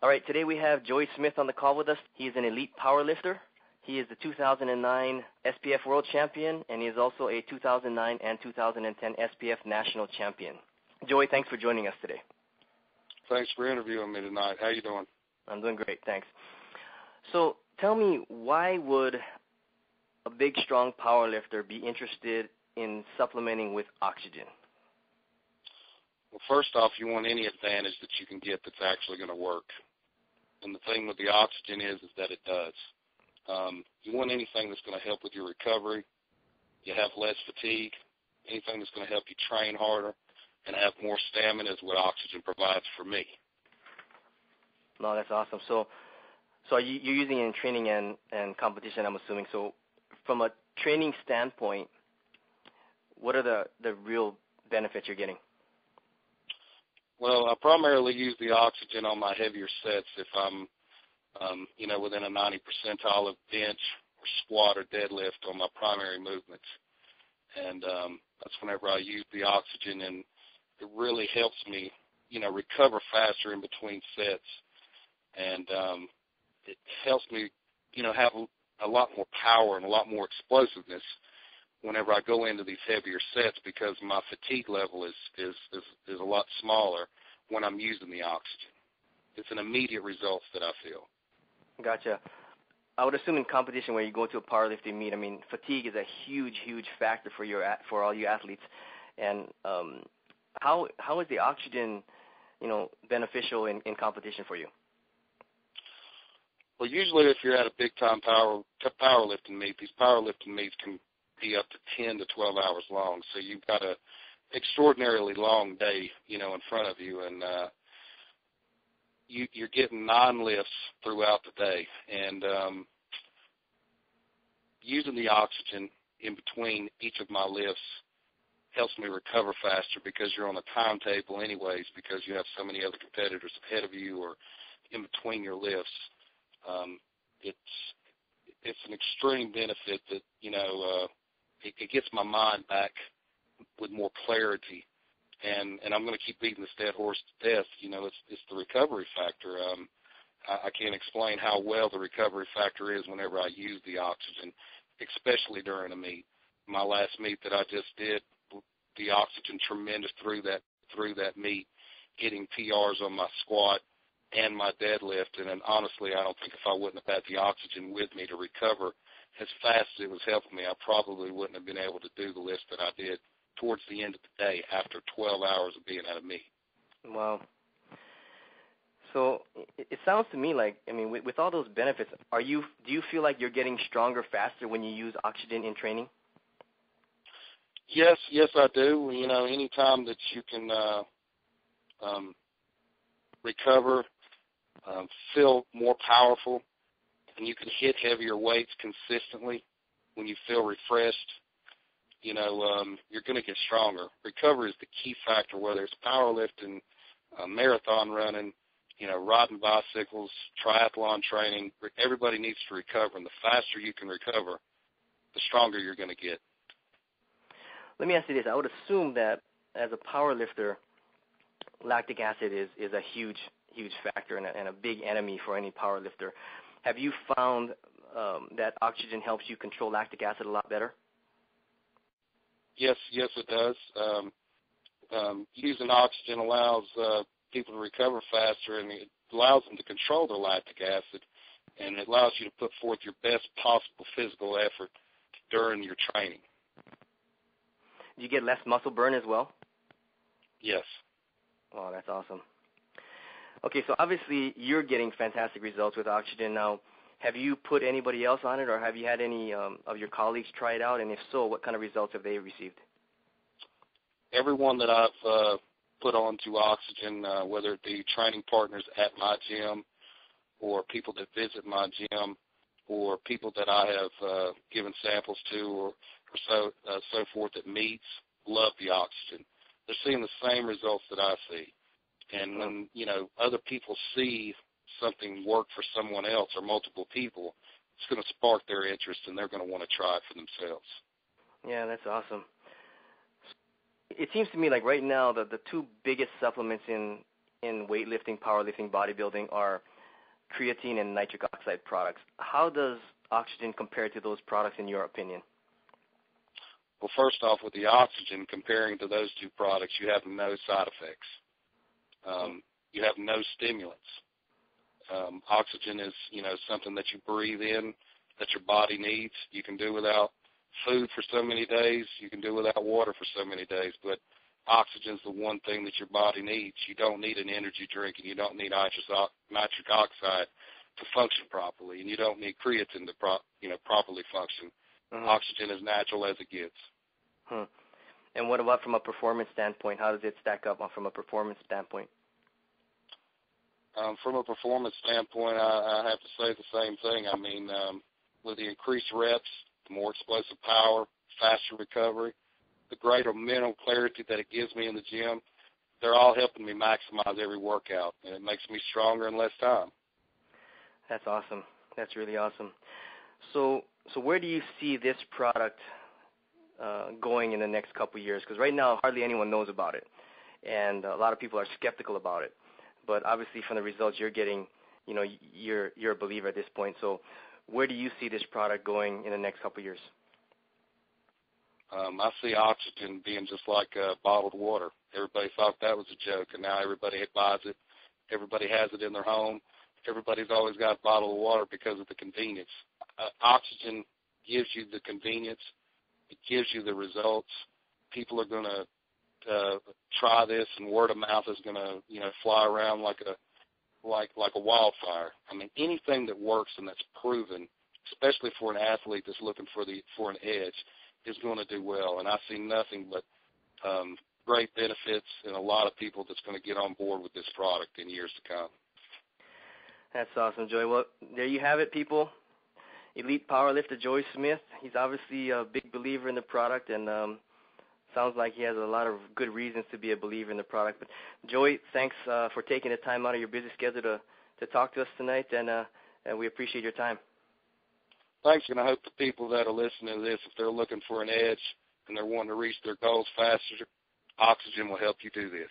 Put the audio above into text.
All right, today we have Joey Smith on the call with us. He is an elite powerlifter. He is the 2009 SPF World Champion, and he is also a 2009 and 2010 SPF National Champion. Joey, thanks for joining us today. Thanks for interviewing me tonight. How you doing? I'm doing great, thanks. So tell me, why would a big, strong powerlifter be interested in supplementing with oxygen? Well, first off, you want any advantage that you can get that's actually going to work. And the thing with the oxygen is that it does. You want anything that's going to help with your recovery. You have less fatigue. Anything that's going to help you train harder and have more stamina is what oxygen provides for me. No, that's awesome. So you're using it in training and competition, I'm assuming. So from a training standpoint, what are the real benefits you're getting? Well, I primarily use the oxygen on my heavier sets if I'm, within a 90 percentile of bench or squat or deadlift on my primary movements. And that's whenever I use the oxygen, and it really helps me, recover faster in between sets. And it helps me, have a lot more power and a lot more explosiveness whenever I go into these heavier sets, because my fatigue level is a lot smaller when I'm using the oxygen. It's an immediate results that I feel. Gotcha. I would assume in competition where you go to a powerlifting meet, fatigue is a huge, huge factor for all you athletes. And how is the oxygen, beneficial in competition for you? Well, usually if you're at a big-time powerlifting meet, these powerlifting meets can be up to 10 to 12 hours long. So you've got an extraordinarily long day, in front of you, and you're getting 9 lifts throughout the day. And using the oxygen in between each of my lifts helps me recover faster, because you're on a timetable anyways, because you have so many other competitors ahead of you or in between your lifts. It's an extreme benefit that, it gets my mind back with more clarity, and I'm going to keep beating this dead horse to death. It's the recovery factor. I can't explain how well the recovery factor is whenever I use the oxygen, especially during a meet. My last meet that I just did, the oxygen tremendous through that meet, getting PRs on my squat and my deadlift. And then honestly, I don't think if I wouldn't have had the oxygen with me to recover as fast as it was helping me, I probably wouldn't have been able to do the list that I did towards the end of the day after 12 hours of being at a meet. Wow. So it sounds to me like, with all those benefits, do you feel like you're getting stronger faster when you use oxygen in training? Yes, I do. Any time that you can recover, feel more powerful, and you can hit heavier weights consistently when you feel refreshed, you're going to get stronger. Recovery is the key factor, whether it's powerlifting, marathon running, riding bicycles, triathlon training. Everybody needs to recover, and the faster you can recover, the stronger you're going to get. Let me ask you this. I would assume that as a powerlifter, lactic acid is a huge factor and a big enemy for any powerlifter. Have you found that oxygen helps you control lactic acid a lot better? Yes, it does. Using oxygen allows people to recover faster, and it allows them to control their lactic acid, and it allows you to put forth your best possible physical effort during your training. Do you get less muscle burn as well? Yes. Oh, that's awesome. Okay, so obviously you're getting fantastic results with oxygen. Now, have you put anybody else on it, or have you had any of your colleagues try it out? And if so, what kind of results have they received? Everyone that I've put onto oxygen, whether it be training partners at my gym or people that visit my gym or people that I have given samples to or so forth at meets, love the oxygen. They're seeing the same results that I see. And when, other people see something work for someone else or multiple people, it's going to spark their interest, and they're going to want to try it for themselves. Yeah, that's awesome. It seems to me like right now the two biggest supplements in in weightlifting, powerlifting, bodybuilding are creatine and nitric oxide products. How does Oxygen compare to those products in your opinion? Well, first off, with the Oxygen, comparing to those two products, you have no side effects. You have no stimulants. Oxygen is, something that you breathe in, that your body needs. You can do without food for so many days. You can do without water for so many days. But oxygen is the one thing that your body needs. You don't need an energy drink, and you don't need nitric oxide to function properly, and you don't need creatine to properly function. Oxygen is natural as it gets. And what about from a performance standpoint? How does it stack up from a performance standpoint? From a performance standpoint, I have to say the same thing. I mean, with the increased reps, the more explosive power, faster recovery, the greater mental clarity that it gives me in the gym, they're all helping me maximize every workout, and it makes me stronger in less time. That's awesome. That's really awesome. So where do you see this product going in the next couple of years? Because right now hardly anyone knows about it, and a lot of people are skeptical about it. But obviously from the results you're getting, you're a believer at this point. So where do you see this product going in the next couple of years? I see Oxygen being just like bottled water. Everybody thought that was a joke, and now everybody buys it. Everybody has it in their home. Everybody's always got a bottle of water because of the convenience. Oxygen gives you the convenience. It gives you the results. People are going to try this, and word of mouth is going to fly around like a wildfire. I mean, anything that works and that's proven, especially for an athlete that's looking for an edge, is going to do well. And I see nothing but great benefits and a lot of people that's going to get on board with this product in years to come. That's awesome, Joey. Well, there you have it, people. Elite powerlifter Joey Smith. He's obviously a big believer in the product, and sounds like he has a lot of good reasons to be a believer in the product. But Joey, thanks for taking the time out of your busy schedule to talk to us tonight, and we appreciate your time. Thanks, and I hope the people that are listening to this, if they're looking for an edge and they're wanting to reach their goals faster, Oxygen will help you do this.